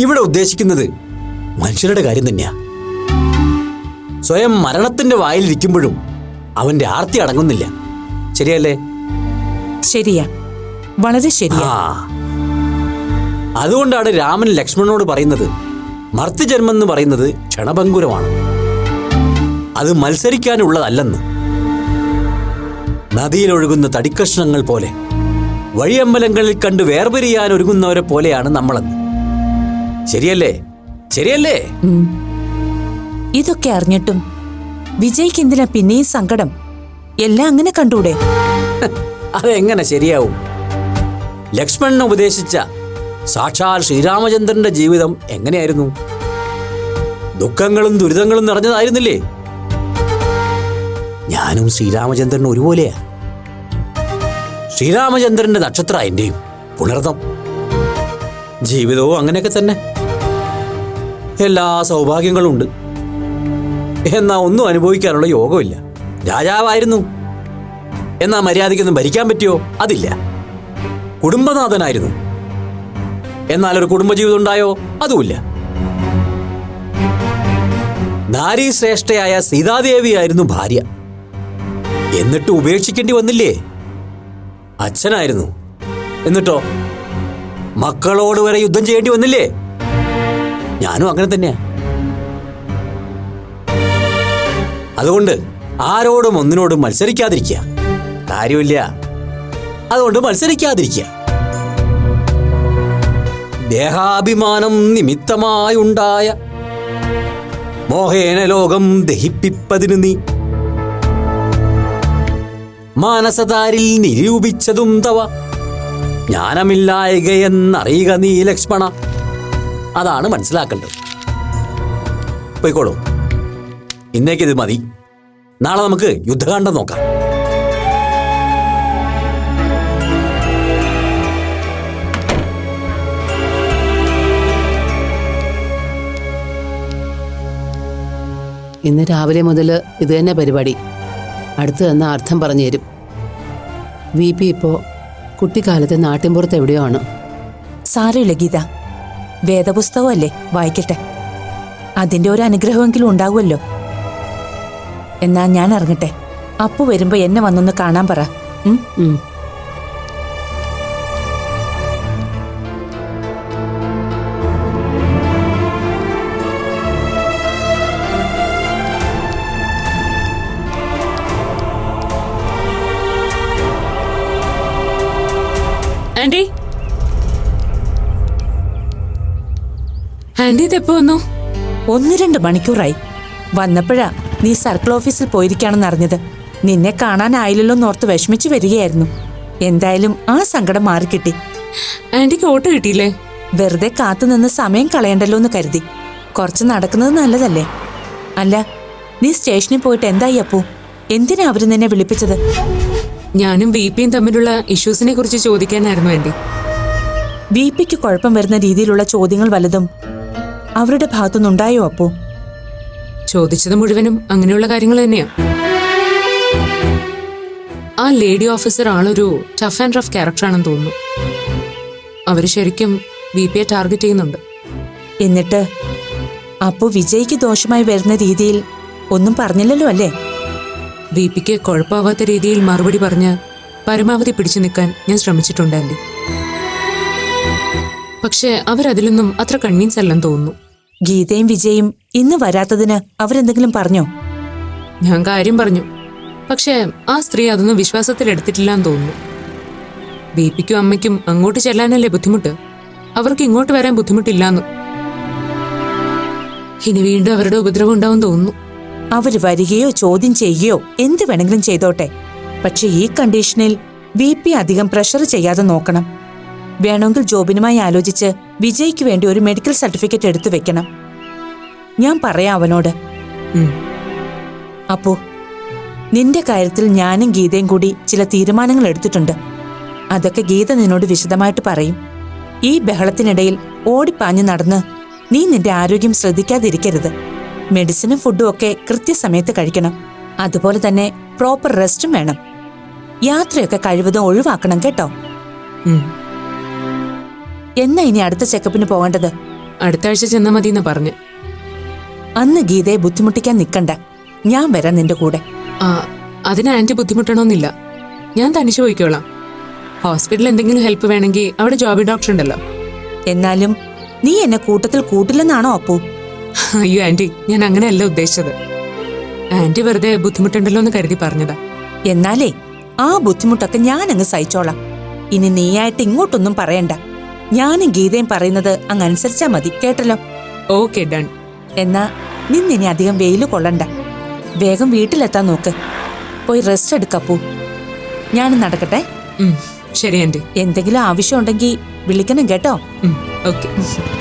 ഇവിടെ ഉദ്ദേശിക്കുന്നത് മനുഷ്യരുടെ കാര്യം തന്നെയാ. സ്വയം മരണത്തിന്റെ വായിലിരിക്കുമ്പോഴും അവന്റെ ആർത്തി അടങ്ങുന്നില്ല. ശരിയല്ലേ? ശരിയാ, വളരെ ശരിയാ. അതുകൊണ്ടാണ് രാമൻ ലക്ഷ്മണനോട് പറയുന്നത് മർത്യജന്മം എന്ന് പറയുന്നത് ക്ഷണഭങ്കുരമാണ്, അത് മത്സരിക്കാനുള്ളതല്ലെന്ന്. നദിയിലൊഴുകുന്ന തടിക്കഷ്ണങ്ങൾ പോലെ വഴിയമ്പലങ്ങളിൽ കണ്ട് വേർപിരിയാൻ ഒരുങ്ങുന്നവരെ പോലെയാണ് നമ്മളെന്ന്. ശരിയല്ലേ? ശരിയല്ലേ? ഇതൊക്കെ അറിഞ്ഞിട്ടും വിജയ്ക്ക് എന്തിനാ പിന്നെയും സങ്കടം? എല്ലാം അങ്ങനെ കണ്ടൂടെ? അതെങ്ങനെ ശരിയാവും? ലക്ഷ്മണൻ ഉപദേശിച്ച സാക്ഷാൽ ശ്രീരാമചന്ദ്രന്റെ ജീവിതം എങ്ങനെയായിരുന്നു? ദുഃഖങ്ങളും ദുരിതങ്ങളും നിറഞ്ഞതായിരുന്നില്ലേ? ഞാനും ശ്രീരാമചന്ദ്രനും ഒരുപോലെയാ. ശ്രീരാമചന്ദ്രന്റെ നക്ഷത്ര എന്റെയും പുണർതം. ജീവിതവും അങ്ങനെയൊക്കെ തന്നെ. എല്ലാ സൗഭാഗ്യങ്ങളും ഉണ്ട്, എന്നാ ഒന്നും അനുഭവിക്കാനുള്ള യോഗമില്ല. രാജാവായിരുന്നു, എന്നാ മര്യാദയ്ക്കൊന്നും ഭരിക്കാൻ പറ്റിയോ? അതില്ല. കുടുംബനാഥനായിരുന്നു, എന്നാൽ ഒരു കുടുംബജീവിതം ഉണ്ടായോ? അതുമില്ല. നാരീശ്രേഷ്ഠയായ സീതാദേവിയായിരുന്നു ഭാര്യ, എന്നിട്ട് ഉപേക്ഷിക്കേണ്ടി വന്നില്ലേ? അച്ഛനായിരുന്നു, എന്നിട്ടോ മക്കളോട് വരെ യുദ്ധം ചെയ്യേണ്ടി വന്നില്ലേ? ഞാനും അങ്ങനെ തന്നെയാ. അതുകൊണ്ട് ആരോടും ഒന്നിനോടും മത്സരിക്കാതിരിക്കുക. കാര്യമില്ല, അതുകൊണ്ട് മത്സരിക്കാതിരിക്കുക. ദേഹാഭിമാനം നിമിത്തമായുണ്ടായ മോഹേന ലോകം ദഹിപ്പിപ്പതിനു നീ മാനസതാരിൽ നിരൂപിച്ചതും തവ ജ്ഞാനമില്ലായകയെന്നറിയുക നീ ലക്ഷ്മണ. അതാണ് മനസ്സിലാക്കേണ്ടത്. പോയിക്കോളൂ, ഇന്നേക്കിത് മതി. നാളെ നമുക്ക് യുദ്ധകാണ്ഡം നോക്കാം. ഇന്ന് രാവിലെ മുതൽ ഇത് തന്നെ പരിപാടി. അടുത്ത് തന്ന അർത്ഥം പറഞ്ഞു തരും. വി പി ഇപ്പോൾ കുട്ടിക്കാലത്തെ നാട്ടിൻപുറത്ത് എവിടെയോ ആണ്. സാരമില്ല ഗീത, വേദപുസ്തകമല്ലേ, വായിക്കട്ടെ. അതിന്റെ ഒരു അനുഗ്രഹമെങ്കിലും ഉണ്ടാവുമല്ലോ. എന്നാ ഞാൻ ഇറങ്ങട്ടെ. അപ്പു വരുമ്പോ എന്നെ വന്നൊന്ന് കാണാൻ പറ. ആന്റി, ആന്റി ഇതെപ്പോ വന്നു? 1-2 മണിക്കൂറായി. വന്നപ്പോഴാ നീ സർക്കിൾ ഓഫീസിൽ പോയിരിക്കാണെന്ന് അറിഞ്ഞത്. നിന്നെ കാണാനായില്ലല്ലോ എന്നോർത്ത് വിഷമിച്ചു വരികയായിരുന്നു. എന്തായാലും ആ സങ്കടം മാറിക്കിട്ടി. ആന്റിക്ക് ഓട്ടോ കിട്ടിയില്ലേ? വെറുതെ കാത്തുനിന്ന് സമയം കളയണ്ടല്ലോ എന്ന് കരുതി. കുറച്ച് നടക്കുന്നത് നല്ലതല്ലേ? അല്ല, നീ സ്റ്റേഷനിൽ പോയിട്ട് എന്തായി അപ്പു? എന്തിനാ അവര് നിന്നെ വിളിപ്പിച്ചത്? ഞാനും വി പിയും തമ്മിലുള്ള ഇഷ്യൂസിനെ കുറിച്ച് ചോദിക്കാനായിരുന്നു ആന്റി. വി പിക്ക് കുഴപ്പം വരുന്ന രീതിയിലുള്ള ചോദ്യങ്ങൾ വല്ലതും അവരുടെ ഭാഗത്തുനിന്നുണ്ടായോ അപ്പു? ചോദിച്ചത് മുഴുവനും അങ്ങനെയുള്ള കാര്യങ്ങൾ തന്നെയാ. ആ ലേഡി ഓഫീസർ ആളൊരു ടഫ് ആൻഡ് റഫ് ക്യാരക്ടറാണെന്ന് തോന്നുന്നു. അവര് ശരിക്കും വി പിയെ ടാർഗറ്റ് ചെയ്യുന്നുണ്ട്. എന്നിട്ട് അപ്പു വിജയ്ക്ക് ദോഷമായി വരുന്ന രീതിയിൽ ഒന്നും പറഞ്ഞില്ലല്ലോ അല്ലേ? വി പിക്ക് കുഴപ്പമാവാത്ത രീതിയിൽ മറുപടി പറഞ്ഞ് പരമാവധി പിടിച്ചു നിൽക്കാൻ ഞാൻ ശ്രമിച്ചിട്ടുണ്ട് ആന്റി. പക്ഷെ അവരതിലൊന്നും അത്ര കൺവിൻസ് അല്ലെന്ന് തോന്നുന്നു. ഗീതയും വിജയും ഇന്ന് വരാത്തതിന് അവരെന്തെങ്കിലും പറഞ്ഞോ? ഞാൻ കാര്യം പറഞ്ഞു, പക്ഷെ ആ സ്ത്രീ അതൊന്നും വിശ്വാസത്തിലെടുത്തിട്ടില്ല എന്ന് തോന്നുന്നു. വി പിക്കും അമ്മയ്ക്കും അങ്ങോട്ട് ചെല്ലാനല്ലേ ബുദ്ധിമുട്ട്, അവർക്ക് ഇങ്ങോട്ട് വരാൻ ബുദ്ധിമുട്ടില്ലാന്ന്. ഇനി വീണ്ടും അവരുടെ ഉപദ്രവം ഉണ്ടാവും തോന്നുന്നു. അവര് വരികയോ ചോദ്യം ചെയ്യുകയോ എന്ത് വേണമെങ്കിലും ചെയ്തോട്ടെ. പക്ഷെ ഈ കണ്ടീഷനിൽ വി പി അധികം പ്രഷർ ചെയ്യാതെ നോക്കണം. വേണമെങ്കിൽ ജോബിനുമായി ആലോചിച്ച് വിജയ്ക്ക് വേണ്ടി ഒരു മെഡിക്കൽ സർട്ടിഫിക്കറ്റ് എടുത്തു വെക്കണം. ഞാൻ പറയാം അവനോട്. അപ്പോ നിന്റെ കാര്യത്തിൽ ഞാനും ഗീതയും കൂടി ചില തീരുമാനങ്ങൾ എടുത്തിട്ടുണ്ട്. അതൊക്കെ ഗീത നിന്നോട് വിശദമായിട്ട് പറയും. ഈ ബഹളത്തിനിടയിൽ ഓടിപ്പാഞ്ഞു നടന്ന് നീ നിന്റെ ആരോഗ്യം ശ്രദ്ധിക്കാതിരിക്കരുത്. മെഡിസിനും ഫുഡും ഒക്കെ കൃത്യസമയത്ത് കഴിക്കണം. അതുപോലെ തന്നെ പ്രോപ്പർ റെസ്റ്റും വേണം. യാത്രയൊക്കെ കഴിവതും ഒഴിവാക്കണം കേട്ടോ. എന്നാ ഇനി അടുത്ത ചെക്കപ്പിന് പോകേണ്ടത്? അടുത്ത ആഴ്ച ചെന്നാ മതിയെന്ന് പറഞ്ഞു. അന്ന് ഗീതയെ ബുദ്ധിമുട്ടിക്കാൻ നിൽക്കണ്ട, ഞാൻ വരാം നിന്റെ കൂടെ. ആ, അതിന് ആന്റി ബുദ്ധിമുട്ടണമെന്നില്ല. ഞാൻ തനിച്ച് പോയിക്കോളാം. ഹോസ്പിറ്റലിൽ എന്തെങ്കിലും ഹെൽപ്പ് വേണമെങ്കിൽ അവിടെ ജോബി ഡോക്ടർ ഉണ്ടല്ലോ. എന്നാലും നീ എന്നെ കൂട്ടത്തിൽ കൂട്ടില്ലെന്നാണോ അപ്പു? അയ്യോ ആന്റി, ഞാൻ അങ്ങനെയല്ല ഉദ്ദേശിച്ചത്. ആന്റി വെറുതെ ബുദ്ധിമുട്ടുണ്ടല്ലോ എന്ന് കരുതി പറഞ്ഞതാ. എന്നാലേ ആ ബുദ്ധിമുട്ടൊക്കെ ഞാൻ അങ്ങ് സഹിച്ചോളാം. ഇനി നീയായിട്ട് ഇങ്ങോട്ടൊന്നും പറയണ്ട. ഞാനും ഗീതയും പറയുന്നത് അങ്ങ് അനുസരിച്ചാ മതി, കേട്ടല്ലോ? Okay, done. എന്നാ നിന്നിനി അധികം വെയില് കൊള്ളണ്ട. വേഗം വീട്ടിലെത്താൻ നോക്ക്. പോയി റെസ്റ്റ് എടുക്കപ്പൂ. ഞാനും നടക്കട്ടെ. ശരി ആന്റി. എന്തെങ്കിലും ആവശ്യമുണ്ടെങ്കിൽ വിളിക്കണം കേട്ടോ. ഓക്കെ,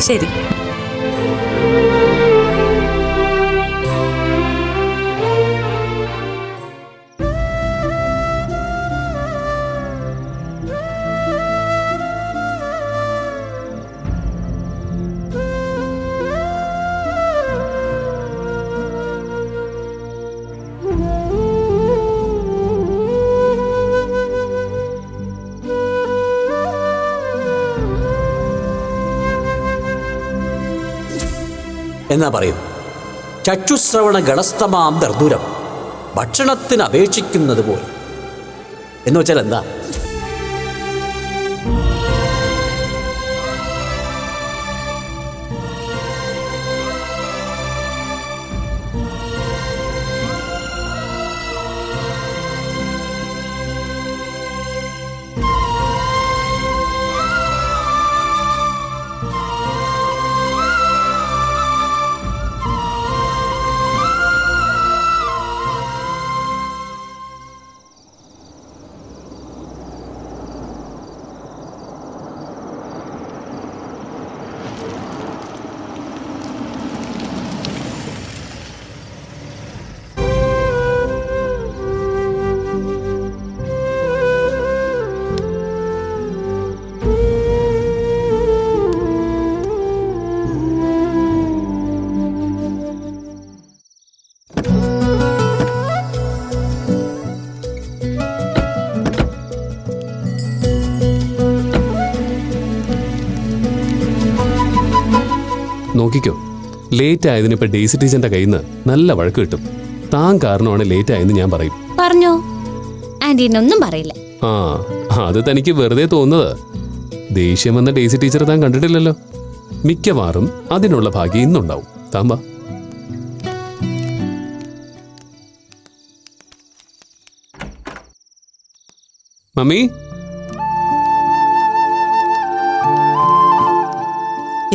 ശരി. എന്നാ പറയൂ. ചക്ഷുശ്രവണ ഗണസ്തമാം ദർദൂരം ഭക്ഷണത്തിന് അപേക്ഷിക്കുന്നത് പോലെ എന്ന് വെച്ചാൽ എന്താ? നോക്കിക്കോ, ലേറ്റ് ആയതിന് ഇപ്പൊ ഡേസി ടീച്ചറിന്റെ കയ്യിൽ നിന്ന് നല്ല വഴക്ക് കിട്ടും. താൻ കാരണമാണ് ലേറ്റ് ആയെന്ന് ഞാൻ പറയും. പറഞ്ഞോ, ആന്റീനൊന്നും പറയില്ല. ആ, അത് തനിക്ക് വെറുതെ തോന്നുന്നത്. ദേഷ്യം വന്ന ഡേസി ടീച്ചർ താൻ കണ്ടിട്ടില്ലല്ലോ. മിക്കവാറും അതിനുള്ള ഭാഗ്യം ഇന്നുണ്ടാവും. താൻ വാ. മമ്മി,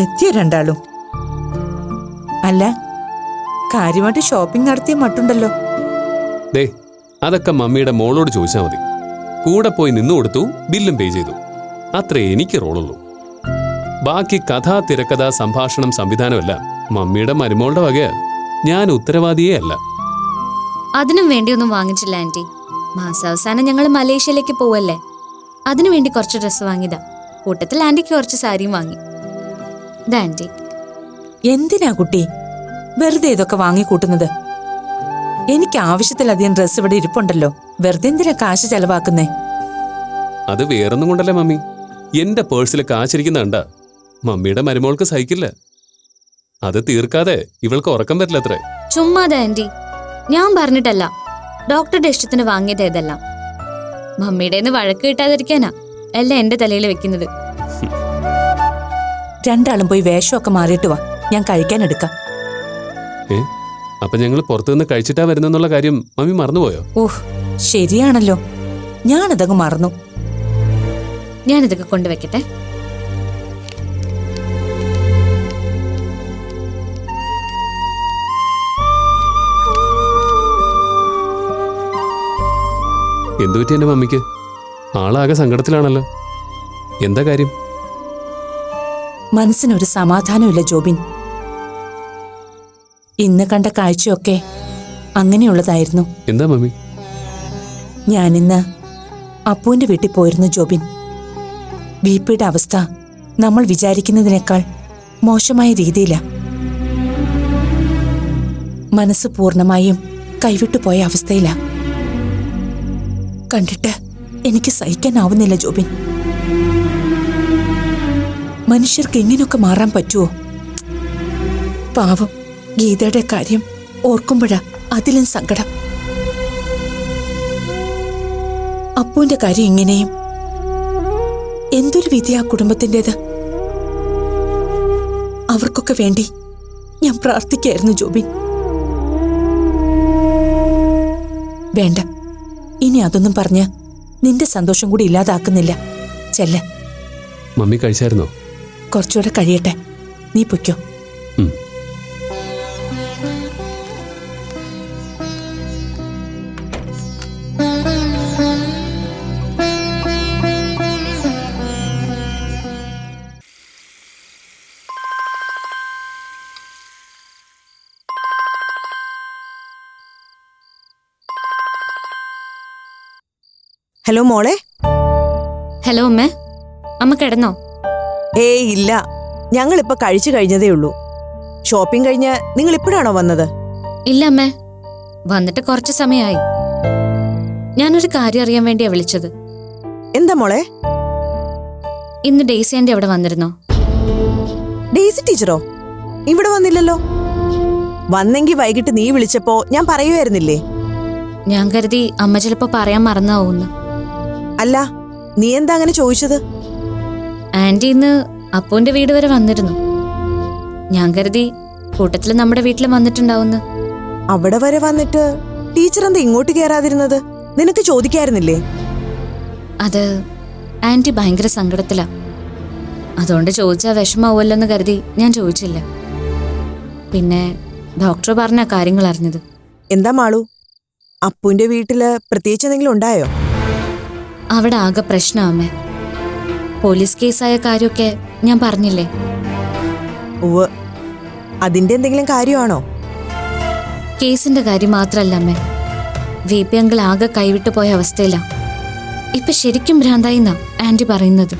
എത്തിയ രണ്ടാളും. അല്ല, കാര്യമായിട്ട് ഷോപ്പിംഗ് നടത്തിയ മട്ടുണ്ടല്ലോ. ദേ, അതൊക്കെ മമ്മിയുടെ മോളോട് ചോദിച്ചാൽ മതി. കൂടെ പോയി നിന്നു കൊടുത്തു, ബില്ലും പേ ചെയ്തു. അത്രേ എനിക്ക് റോളുള്ളൂ. ബാക്കി കഥ, തിരക്കഥ, സംഭാഷണം, സംവിധാനമല്ല മമ്മിയുടെ മരുമോളുടെ വകയാ. ഞാൻ ഉത്തരവാദിയേ അല്ല. അതിനും വേണ്ടിയൊന്നും വാങ്ങിച്ചില്ല ആന്റി. മാസാവസാനം ഞങ്ങൾ മലേഷ്യയിലേക്ക് പോവല്ലേ, അതിനു വേണ്ടി കുറച്ച് ഡ്രസ്സ് വാങ്ങിയതാ. കൂട്ടത്തിൽ ആന്റിക്ക് കുറച്ച് സാരിയും വാങ്ങി. ആന്റി, എന്തിനാ കുട്ടി വെറുതെ ഇതൊക്കെ വാങ്ങിക്കൂട്ടുന്നത്? എനിക്ക് ആവശ്യത്തിലധികം ഡ്രസ്സ് ഇവിടെ ഇരിപ്പുണ്ടല്ലോ. വെറുതെ എന്തിനാ കാശ് ചെലവാക്കുന്നേ? അത് വേറൊന്നും കൊണ്ടല്ലേ മമ്മി. എന്റെ പേഴ്സിൽ കാശിരിക്കുന്ന കണ്ട മമ്മിയുടെ മരുമോൾക്ക് സഹിക്കില്ല. അത് തീർക്കാതെ ഇവൾക്ക് ഉറക്കം വരില്ല അത്രേ. ചുമ്മാതെ ആന്റി, ഞാൻ പറഞ്ഞിട്ടല്ല. ഡോക്ടറുടെ ഇഷ്ടത്തിന് വാങ്ങിയത് ഏതെല്ലാം. മമ്മിയുടെ വഴക്ക് കിട്ടാതിരിക്കാനാ എല്ലാം എന്റെ തലയിൽ വെക്കുന്നത്. രണ്ടാളും പോയി വേഷമൊക്കെ മാറിയിട്ട് വാ, ഞാൻ കഴിക്കാൻ എടുക്കാം. അപ്പൊ ഞങ്ങൾ പുറത്തുനിന്ന് കഴിച്ചിട്ടാ വരുന്നെന്നുള്ള കാര്യം മമ്മി മറന്നുപോയോ? ഓഹ്, ശരിയാണല്ലോ, ഞാനതങ്ങ് മറന്നു. ഞാനിതൊക്കെ കൊണ്ടുവെക്കട്ടെ. എന്തുപറ്റി എന്റെ മമ്മിക്ക്? ആളാകെ സങ്കടത്തിലാണല്ലോ. എന്താ കാര്യം? മനസ്സിനൊരു സമാധാനമില്ല ജോബിൻ. ഇന്ന് കണ്ട കാഴ്ചയൊക്കെ അങ്ങനെയുള്ളതായിരുന്നു. എന്താ മമ്മി? ഞാനിന്ന് അപ്പുവിന്റെ വീട്ടിൽ പോയിരുന്നു ജോബിൻ. ബിപിയുടെ അവസ്ഥ നമ്മൾ വിചാരിക്കുന്നതിനേക്കാൾ മോശമായ രീതിയിലാ. മനസ്സ് പൂർണ്ണമായും കൈവിട്ടുപോയ അവസ്ഥയിലാ. കണ്ടിട്ട് എനിക്ക് സഹിക്കാനാവുന്നില്ല ജോബിൻ. മനുഷ്യർക്ക് ഇങ്ങനെയൊക്കെ മാറാൻ പറ്റുമോ? പാവം ഗീതയുടെ കാര്യം ഓർക്കുമ്പോഴാ അതിലും സങ്കടം. അപ്പുവിന്റെ കാര്യം ഇങ്ങനെയും. എന്തൊരു വിധി ആ കുടുംബത്തിൻ്റെത്. അവർക്കൊക്കെ വേണ്ടി ഞാൻ പ്രാർത്ഥിക്കായിരുന്നു ജോബിൻ. വേണ്ട, ഇനി അതൊന്നും പറഞ്ഞ് നിന്റെ സന്തോഷം കൂടി ഇല്ലാതാക്കുന്നില്ല. ചെല്ല്. മമ്മി കഴിച്ചായിരുന്നോ? കുറച്ചുകൂടെ കഴിയട്ടെ, നീ പൊയ്ക്കോ. ഉം. ഹലോ മോളെ. ഹലോ അമ്മേ, അമ്മ കിടന്നോ? ഏയ് ഇല്ല, ഞങ്ങളിപ്പോ കഴിച്ചു കഴിഞ്ഞതേ ഉള്ളൂ. ഷോപ്പിംഗ് കഴിഞ്ഞ് നിങ്ങൾ ഇപ്പോഴാണോ വന്നത്? ഇല്ല അമ്മേ, വന്നിട്ട് കുറച്ച് സമയമായി. ഞാനൊരു കാര്യം അറിയാൻ വേണ്ടിയാ വിളിച്ചത്. എന്താ മോളെ? ഇന്ന് ഡെയ്സി ആന്റി അവിടെ വന്നിരുന്നോ? ഡെയ്സി ടീച്ചറോ? ഇവിടെ വന്നില്ലല്ലോ. വന്നെങ്കി വൈകിട്ട് നീ വിളിച്ചപ്പോ ഞാൻ പറയുമായിരുന്നില്ലേ? ഞാൻ കരുതി അമ്മ ചിലപ്പോ പറയാൻ മറന്നാവൂന്ന്. അല്ല, നീ എന്താ അങ്ങനെ ചോദിച്ചത്? ആന്റി ഇന്ന് അപ്പുവിന്റെ വീട് വരെ വന്നിരുന്നു. ഞാൻ കരുതി കൂട്ടത്തില് നമ്മുടെ വീട്ടിൽ വന്നിട്ടുണ്ടാവുന്ന്. അവിടെ വരെ വന്നിട്ട് ടീച്ചർ എന്താ ഇങ്ങോട്ട് കയറാതിരുന്നത്? നിനക്ക് ചോദിക്കായിരുന്നില്ലേ? അത് ആന്റി ഭയങ്കര സങ്കടത്തിലാ. അതുകൊണ്ട് ചോദിച്ചാൽ വിഷമാവുമല്ലോ എന്ന് കരുതി ഞാൻ ചോദിച്ചില്ല. പിന്നെ ഡോക്ടർ പറഞ്ഞ കാര്യങ്ങൾ അറിഞ്ഞത്. എന്താ മാളു, അപ്പുവിന്റെ വീട്ടില് പ്രത്യേകിച്ച് എന്തെങ്കിലും ഉണ്ടായോ? അവിടെ ആകെ പ്രശ്നമാമേ. പോലീസ് കേസായ കാര്യമൊക്കെ ഞാൻ പറഞ്ഞില്ലേ? ഉവ്വ്, അതിന്റെ എന്തെങ്കിലും കാര്യമാണോ? കേസിന്റെ കാര്യം മാത്രല്ല അമ്മേ, VP അങ്കിൾ ആകെ കൈവിട്ടു പോയ അവസ്ഥയിലാ. ഇപ്പൊ ശരിക്കും ഭ്രാന്തായിന്നാ ആന്റി പറയുന്നത്.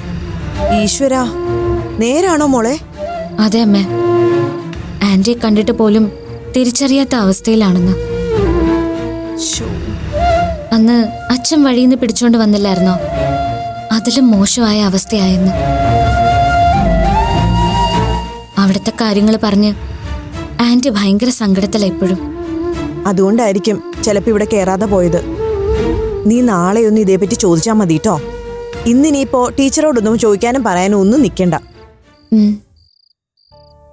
ഈശ്വരാ, നേരാണോ മോളെ? അതെ അമ്മേ, ആന്റിയെ കണ്ടിട്ട് പോലും തിരിച്ചറിയാത്ത അവസ്ഥയിലാണെന്ന്. അന്ന് അച്ഛൻ വഴിയിൽ നിന്ന് പിടിച്ചോണ്ട് വന്നില്ലായിരുന്നോ? അതിലും മോശമായ അവസ്ഥയായെന്ന്. അവിടുത്തെ കാര്യങ്ങൾ പറഞ്ഞ് ആന്റി ഭയങ്കര സങ്കടത്തിലാ ഇപ്പോഴും. അതുകൊണ്ടായിരിക്കും ചിലപ്പോ ഇവിടെ കേറാതെ പോയത്. നീ നാളെ ഒന്ന് ഇതേപ്പറ്റി ചോദിച്ചാൽ മതി കേട്ടോ. ഇന്നിനിയിപ്പോ ടീച്ചറോടൊന്നും ചോദിക്കാനും പറയാനും ഒന്നും നിൽക്കണ്ട.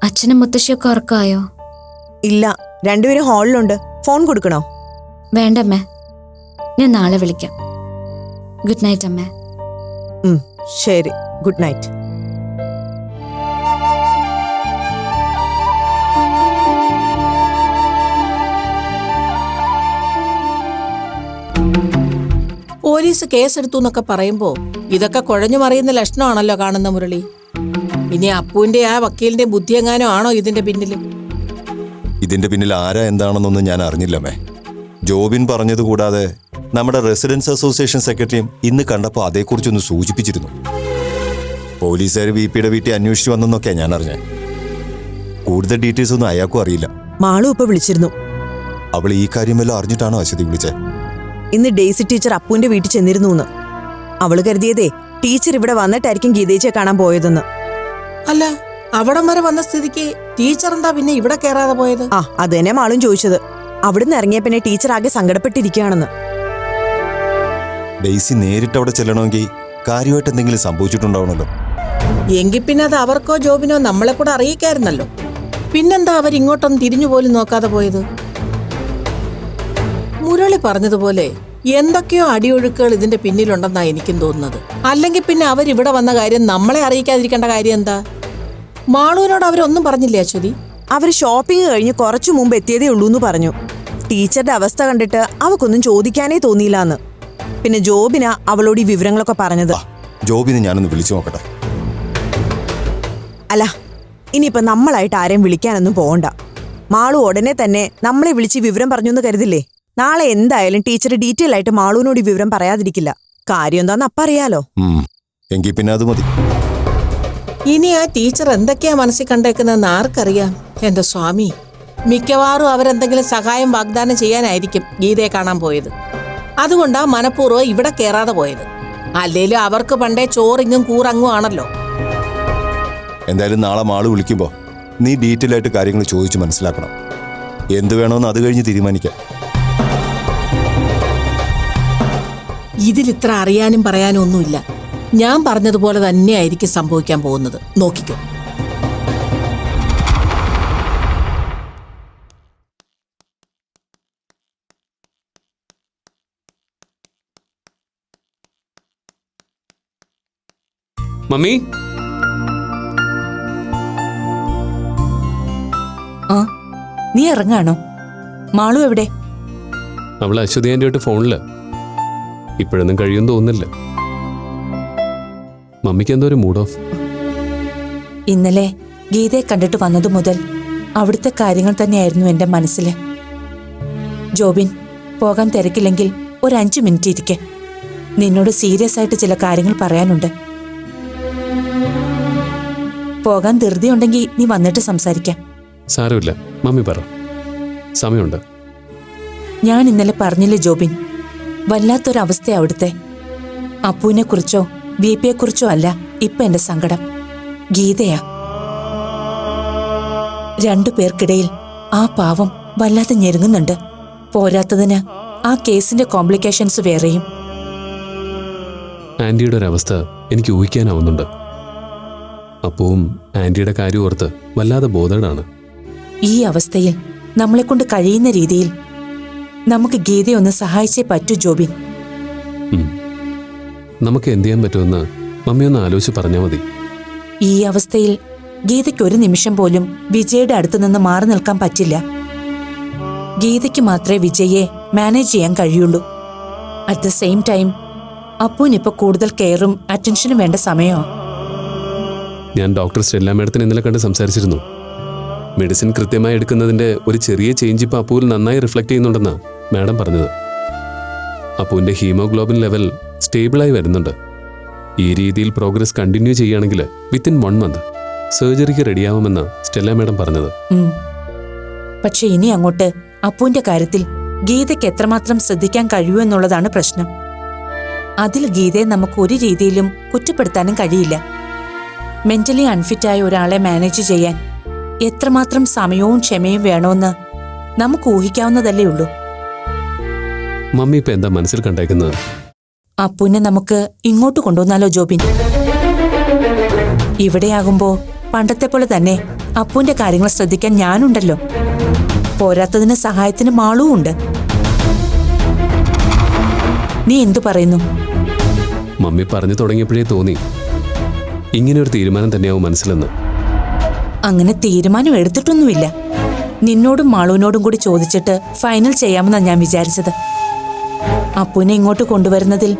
അച്ഛനും മുത്തശ്ശിയൊക്കെ ഉറക്കമായോ? ഇല്ല, രണ്ടുപേരും ഹാളിലുണ്ട്. ഫോൺ കൊടുക്കണോ? വേണ്ടമ്മേ, ഞാൻ നാളെ വിളിക്കാം. ഗുഡ് നൈറ്റ് അമ്മേ. ശരി, ഗുഡ് നൈറ്റ്. പോലീസ് കേസെടുത്തു എന്നൊക്കെ പറയുമ്പോ ഇതൊക്കെ കുഴഞ്ഞു മറിയുന്ന ലക്ഷണമാണല്ലോ കാണുന്ന മുരളി. ഇനി അപ്പുവിന്റെ ആ വക്കീലിന്റെ ബുദ്ധിയെങ്ങാനോ ആണോ ഇതിന്റെ പിന്നില്? ഇതിന്റെ പിന്നിൽ ആരാ എന്താണെന്നൊന്നും ഞാൻ അറിഞ്ഞില്ലമ്മേ. ജോബിൻ പറഞ്ഞത് കൂടാതെ നമ്മുടെ റെസിഡൻസ് അസോസിയേഷൻ സെക്രട്ടറിയും ഇന്ന് കണ്ടപ്പോൾ അതേക്കുറിച്ചൊന്ന് സൂചിപ്പിച്ചിരുന്നു. പോലീസുകാർ VPയുടെ വീട്ടിൽ അന്വേഷിച്ചു വന്നെന്നൊക്കെ ഞാൻ അറിഞ്ഞേ. കൂടുതൽ ഡീറ്റെയിൽസ് ഒന്നും അയാൾക്കും അറിയില്ല. മാളു ഇപ്പൊ വിളിച്ചിരുന്നു. അവൾ ഈ കാര്യം വല്ലതും അറിഞ്ഞിട്ടാണോ അശ്വതി വിളിച്ചേ? ഇന്ന് ഡെയ്സി ടീച്ചർ അപ്പുവിന്റെ വീട്ടിൽ ചെന്നിരുന്നു എന്ന്. അവള് കരുതിയതേ ടീച്ചർ ഇവിടെ വന്നിട്ടായിരിക്കും ഗീതേച്ചിയെ കാണാൻ പോയതെന്ന്. അല്ല, അവിടം വരെ വന്ന സ്ഥിതിക്ക് ടീച്ചർ എന്താ പിന്നെ ഇവിടെ കയറാതെ പോയത്? ആ, അത് തന്നെ മാളും ചോദിച്ചത്. അവിടുന്ന് ഇറങ്ങിയ പിന്നെ ടീച്ചർ ആകെ സങ്കടപ്പെട്ടിരിക്കുകയാണെന്ന്. ഡെയ്സി നേരിട്ട് അവിടെ ചെല്ലണമെങ്കിൽ കാര്യമായിട്ട് എന്തെങ്കിലും സംഭവിച്ചിട്ടുണ്ടാവണല്ലോ. എങ്കിൽ പിന്നെ അത് അവർക്കോ ജോബിനോ നമ്മളെ കൂടെ അറിയിക്കായിരുന്നല്ലോ. പിന്നെന്താ അവരിങ്ങോട്ടൊന്നും തിരിഞ്ഞു പോലും നോക്കാതെ പോയത്? മുരളി പറഞ്ഞതുപോലെ എന്തൊക്കെയോ അടിയൊഴുക്കുകൾ ഇതിന്റെ പിന്നിലുണ്ടെന്നാ എനിക്കും തോന്നുന്നത്. അല്ലെങ്കിൽ പിന്നെ അവരിവിടെ വന്ന കാര്യം നമ്മളെ അറിയിക്കാതിരിക്കേണ്ട കാര്യം എന്താ? മാളുവിനോട് അവരൊന്നും പറഞ്ഞില്ലേ അശ്വതി? അവർ ഷോപ്പിംഗ് കഴിഞ്ഞ് കുറച്ചു മുമ്പ് എത്തിയതേ ഉള്ളൂ എന്ന് പറഞ്ഞു. ടീച്ചറുടെ അവസ്ഥ കണ്ടിട്ട് അവക്കൊന്നും ചോദിക്കാനേ തോന്നിയില്ലാന്ന്. പിന്നെ ജോബിനാ അവളോട് ഈ വിവരങ്ങളൊക്കെ പറഞ്ഞത്. ജോബിനെ ഞാനൊന്ന് വിളിച്ചു നോക്കട്ടെ. അല്ല, ഇനിയിപ്പോ നമ്മളായിട്ട് ആരെയും വിളിക്കാനൊന്നും പോകണ്ട. മാളു ഉടനെ തന്നെ നമ്മളെ വിളിച്ച് വിവരം പറഞ്ഞു എന്ന് കരുതില്ലേ? നാളെ എന്തായാലും ടീച്ചർ ഡീറ്റെയിൽ ആയിട്ട് മാളുവിനോട് ഈ വിവരം പറയാതിരിക്കില്ല. കാര്യം എന്താന്ന് അപ്പ അറിയാലോ. എങ്കിൽ പിന്നെ അത് മതി. ഇനി ആ ടീച്ചർ എന്തൊക്കെയാ മനസ്സിൽ കണ്ടേക്കുന്നതെന്ന് ആർക്കറിയാം? എന്റെ സ്വാമി, മിക്കവാറും അവരെന്തെങ്കിലും സഹായം വാഗ്ദാനം ചെയ്യാനായിരിക്കും ഗീതയെ കാണാൻ പോയത്. അതുകൊണ്ടാ മനഃപൂർവ്വം ഇവിടെ കയറാതെ പോയത്. അല്ലേലും അവർക്ക് പണ്ടേ ചോറിങ്ങും കൂറങ്ങും ആണല്ലോ. എന്തായാലും നാളെ മാള് വിളിക്കുമ്പോ നീ ഡീറ്റെയിൽ ആയിട്ട് കാര്യങ്ങൾ ചോദിച്ച് മനസ്സിലാക്കണം. എന്ത് വേണമെന്ന് അത് കഴിഞ്ഞ് തീരുമാനിക്കാം. ഇതിലിത്ര അറിയാനും പറയാനും ഒന്നുമില്ല. ഞാൻ പറഞ്ഞതുപോലെ തന്നെയായിരിക്കും സംഭവിക്കാൻ പോകുന്നത്. നോക്കിക്കോ. മമ്മി, ആ നീ ഇറങ്ങാണോ? മാളു എവിടെ? അവൾ അശ്വതി ആന്റിയോട്ട് ഫോണില്. ഇപ്പോഴൊന്നും കഴിയുമെന്ന് തോന്നുന്നില്ല. മമ്മിക്ക് എന്തോ ഒരു മൂഡ് ഓഫ്. ഇന്നലെ ഗീതയെ കണ്ടിട്ട് വന്നതു മുതൽ അവിടുത്തെ കാര്യങ്ങൾ തന്നെയായിരുന്നു എന്റെ മനസ്സിൽ. ജോബിൻ, പോകാൻ തിരക്കില്ലെങ്കിൽ ഒരു 5 മിനിറ്റ് ഇരിക്കെ. നിന്നോട് സീരിയസ് ആയിട്ട് ചില കാര്യങ്ങൾ പറയാനുണ്ട്. പോകാൻ ധൃതിയുണ്ടെങ്കിൽ നീ വന്നിട്ട് സംസാരിക്കാം. സാരമില്ല, മമ്മി പറ, സമയമുണ്ട്. ഞാൻ ഇന്നലെ പറഞ്ഞില്ലേ ജോബിൻ, വല്ലാത്തൊരവസ്ഥ അവിടുത്തെ. അപ്പുവിനെ കുറിച്ചോ ബിപിയെ കുറിച്ചോ അല്ല ഇപ്പൊ എന്റെ സങ്കടം, ഗീതയാ. 2 പേർക്കിടയിൽ ആ പാവം വല്ലാതെ ഞെരുങ്ങുന്നുണ്ട്. പോരാത്തതിന് ആ കേസിന്റെ കോംപ്ലിക്കേഷൻസ് വേറെയും. ആന്റിയുടെ ഒരവസ്ഥ എനിക്ക് ഊഹിക്കാനാവുന്നുണ്ട്. അപ്പവും ആന്റിയുടെ കാര്യം ഓർത്ത് വല്ലാതെ ബോധേടാണ്. ഈ അവസ്ഥയിൽ നമ്മളെക്കൊണ്ട് കഴിയുന്ന രീതിയിൽ നമുക്ക് ഗീതയെ ഒന്ന് സഹായിച്ചേ പറ്റൂ ജോബിൻ. നമുക്ക് എന്ത് ചെയ്യാൻ പറ്റുമെന്ന് മമ്മി ഒന്ന് ആലോചിച്ച് പറഞ്ഞാൽ മതി. ഈ അവസ്ഥയിൽ ഗീതയ്ക്ക് ഒരു നിമിഷം പോലും വിജയുടെ അടുത്ത് നിന്ന് മാറി നിൽക്കാൻ പറ്റില്ല. ഗീതയ്ക്ക് മാത്രമേ വിജയെ മാനേജ് ചെയ്യാൻ കഴിയുള്ളൂ. അറ്റ് ദ സെയിം ടൈം അപ്പുവിനിപ്പോ കൂടുതൽ കെയറും അറ്റൻഷനും വേണ്ട സമയമോ. ഞാൻ ഡോക്ടർ സ്റ്റെല്ല മേഡത്തിന് ഇന്നലെ കണ്ട് സംസാരിച്ചിരുന്നു. മെഡിസിൻ കൃത്യമായി എടുക്കുന്നതിന്റെ ഒരു ചെറിയ ചേഞ്ച് ഇപ്പോൾ അപ്പുവിൽ നന്നായി റിഫ്ലക്ട് ചെയ്യുന്നുണ്ടെന്ന് മാഡം പറഞ്ഞത്. അപ്പുവിന്റെ ഹീമോഗ്ലോബിൻ ലെവൽ സ്റ്റേബിളായി വരുന്നുണ്ട്. ഈ രീതിയിൽ പ്രോഗ്രസ് കണ്ടിന്യൂ ചെയ്യുകയാണെങ്കിൽ വിത്തിൻ 1 മന്ത് സർജറിക്ക് റെഡിയാവുമെന്ന് സ്റ്റെല്ല മാഡം പറഞ്ഞത്. പക്ഷെ ഇനി അങ്ങോട്ട് അപ്പുവിന്റെ കാര്യത്തിൽ ഗീതയ്ക്ക് എത്രമാത്രം ശ്രദ്ധിക്കാൻ കഴിയൂ എന്നുള്ളതാണ് പ്രശ്നം. അതിൽ ഗീതയെ നമുക്ക് ഒരു രീതിയിലും കുറ്റപ്പെടുത്താനും കഴിയില്ല. മെന്റലി അൺഫിറ്റായ ഒരാളെ മാനേജ് ചെയ്യാൻ എത്രമാത്രം സമയവും ക്ഷമയും വേണമെന്ന് നമുക്ക് ഊഹിക്കാവുന്നതല്ലേ ഉള്ളൂ. മമ്മി ഇപ്പൊ എന്താ മനസ്സിൽ കണ്ടേക്കുന്നത്? അപ്പുവിനെ നമുക്ക് ഇങ്ങോട്ട് കൊണ്ടുവന്നാലോ ജോബിൻ? ഇവിടെയാകുമ്പോ പണ്ടത്തെ പോലെ തന്നെ അപ്പുവിന്റെ കാര്യങ്ങൾ ശ്രദ്ധിക്കാൻ ഞാനുണ്ടല്ലോ. പോരാത്തതിന് സഹായത്തിന് മാളുവും ഉണ്ട്. നീ എന്തു പറയുന്നു? മമ്മി പറഞ്ഞു തുടങ്ങിയപ്പോഴേ തോന്നി ഇങ്ങനെ ഒരു തീരുമാനം തന്നെയാവും മനസ്സിലെന്ന്. അങ്ങനെ തീരുമാനം എടുത്തിട്ടൊന്നുമില്ല. നിന്നോടും മാളുവിനോടും കൂടി ചോദിച്ചിട്ട് ഫൈനൽ ചെയ്യാമെന്നാണ് ഞാൻ വിചാരിച്ചത്. അപ്പുവിനെ ഇങ്ങോട്ട് കൊണ്ടുവരുന്നതിൽ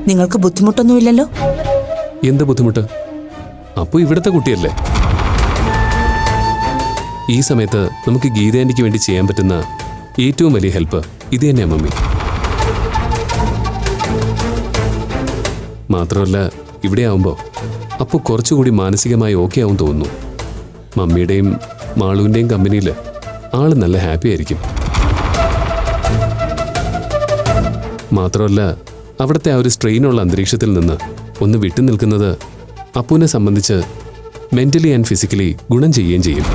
നിങ്ങൾക്ക് ബുദ്ധിമുട്ടൊന്നുമില്ലല്ലോ? എന്ത് ബുദ്ധിമുട്ട്? അപ്പു ഇവിടുത്തെ കുട്ടിയല്ലേ. ഈ സമയത്ത് നമുക്ക് ഗീതാന്റിക്ക് വേണ്ടി ചെയ്യാൻ പറ്റുന്ന ഏറ്റവും വലിയ ഹെൽപ്പ് ഇത് തന്നെയാ മമ്മി. മാത്രമല്ല ഇവിടെ ആവുമ്പോൾ അപ്പു കുറച്ചുകൂടി മാനസികമായി ഓക്കെ ആവും തോന്നുന്നു. മമ്മിയുടെയും മാളുവിൻ്റെയും കമ്പനിയിൽ ആള് നല്ല ഹാപ്പി ആയിരിക്കും. മാത്രമല്ല അവിടുത്തെ ആ ഒരു സ്ട്രെയിനുള്ള അന്തരീക്ഷത്തിൽ നിന്ന് ഒന്ന് വിട്ടു നിൽക്കുന്നത് അപ്പുവിനെ സംബന്ധിച്ച് മെന്റലി ആൻഡ് ഫിസിക്കലി ഗുണം ചെയ്യുകയും ചെയ്യും.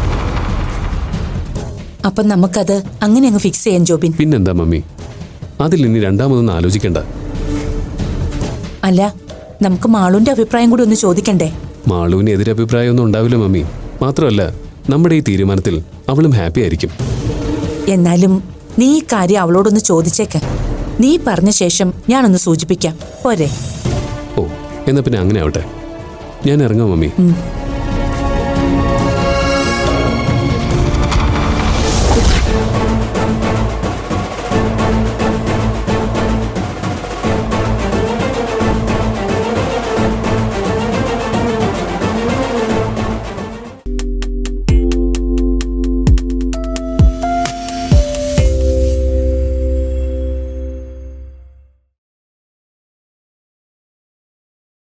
അപ്പം നമുക്കത് അങ്ങനെ അങ്ങ് ഫിക്സ് ചെയ്യാൻ ജോബിൻ. പിന്നെന്താ മമ്മി, അതിൽ ഇനി രണ്ടാമതൊന്നും ആലോചിക്കണ്ട. അല്ല, നമുക്ക് മാളുവിന്റെ അഭിപ്രായം കൂടി ഒന്ന് ചോദിക്കണ്ടേ? മാളുവിന് എതിരഭിപ്രായമൊന്നും ഉണ്ടാവില്ല മമ്മി. മാത്രമല്ല നമ്മുടെ ഈ തീരുമാനത്തിൽ അവളും ഹാപ്പി ആയിരിക്കും. എന്നാലും നീ ഈ കാര്യം അവളോടൊന്ന് ചോദിച്ചേക്ക്. നീ പറഞ്ഞ ശേഷം ഞാനൊന്ന് സൂചിപ്പിക്കാം, പോരെ? ഓ, എന്നാ പിന്നെ അങ്ങനെ ആവട്ടെ. ഞാൻ ഇറങ്ങാം മമ്മി.